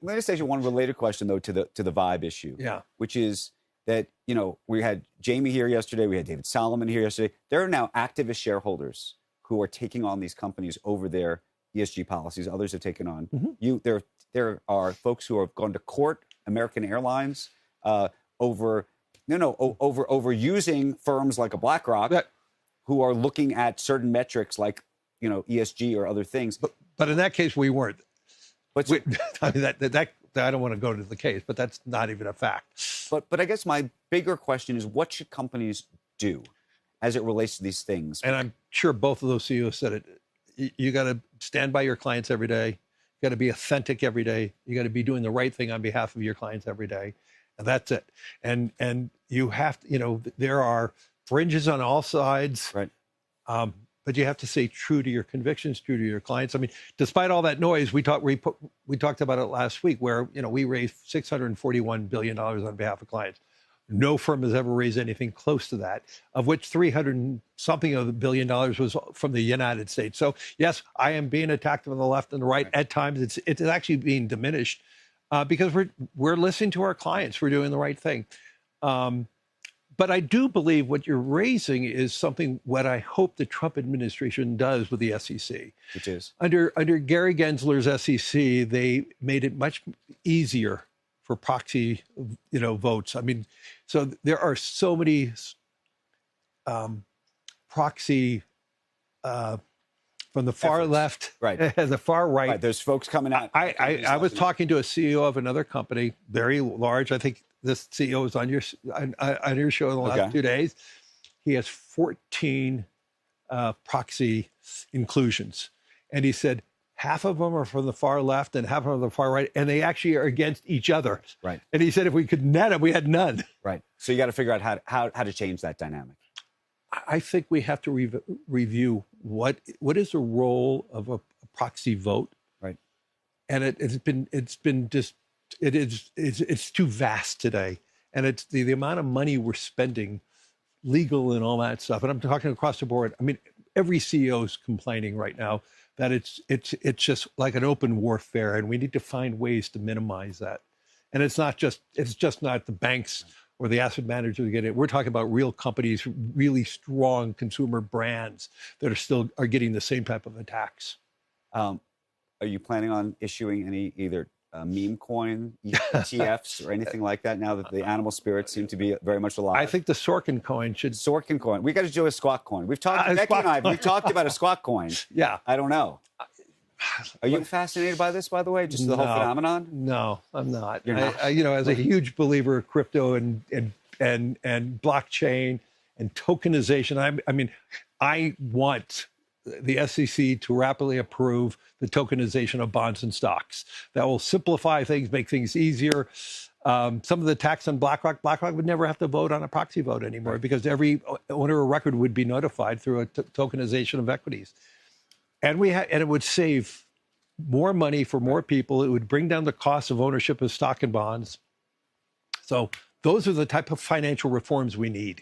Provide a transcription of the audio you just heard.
Let me say one related question though to the Vibe issue. Yeah. Which is that, we had Jamie here yesterday, we had David Solomon here yesterday. There are now activist shareholders who are taking on these companies over their ESG policies. Others have taken on. There are folks who have gone to court, American Airlines, over using firms like a Blackrock, who are looking at certain metrics like ESG or other things. But in that case, we weren't. But I mean, I don't want to go to the case, but that's not even a fact. But I guess my bigger question is, what should companies do as it relates to these things? And I'm sure both of those CEOs said it. You got to stand by your clients every day. You got to be authentic every day. You got to be doing the right thing on behalf of your clients every day. And that's it. And you have to, there are fringes on all sides. Right. But you have to stay true to your convictions, true to your clients. I mean, despite all that noise, we talked about it last week, where we raised $641 billion on behalf of clients. No firm has ever raised anything close to that, of which 300 something of the $1 billion was from the United States. So yes, I am being attacked from the left and the right. At times, it's actually being diminished because we're listening to our clients. We're doing the right thing. But I do believe what you're raising is what I hope the Trump administration does with the SEC. Which is? Under Gary Gensler's SEC, they made it much easier for proxy, votes. I mean, so there are so many proxy from the far left, right, and the far right. Right. There's folks coming out. I was talking to a CEO of another company, very large. I think this CEO was on your show in the last 2 days. He has 14 proxy inclusions. And he said half of them are from the far left and half of them are the far right, and they actually are against each other. Right. And he said if we could net them, we had none. Right. So you got to figure out how to change that dynamic. I think we have to review what is the role of a proxy vote. Right. And it's too vast today, and it's the amount of money we're spending, legal and all that stuff. And I'm talking across the board. I mean, every CEO is complaining right now that it's just like an open warfare, and we need to find ways to minimize that. And it's just not the banks or the asset managers who get it. We're talking about real companies, really strong consumer brands that are getting the same type of attacks. Are you planning on issuing any either meme coin, ETFs, or anything like that now that the animal spirits seem to be very much alive? I think the Sorkin coin should. Sorkin coin. We got to do a squat coin. We've talked, Becky and I, we've talked about a squat coin. Yeah. I don't know. Are you fascinated by this, by the way? Just the whole phenomenon? No, I'm not. You're not. As a huge believer of crypto and blockchain and tokenization, I want the SEC to rapidly approve the tokenization of bonds and stocks. That will simplify things, make things easier. Some of the tax on Blackrock would never have to vote on a proxy vote anymore, because every owner of record would be notified through a tokenization of equities. And it would save more money for more people. It would bring down the cost of ownership of stock and bonds. So those are the type of financial reforms we need.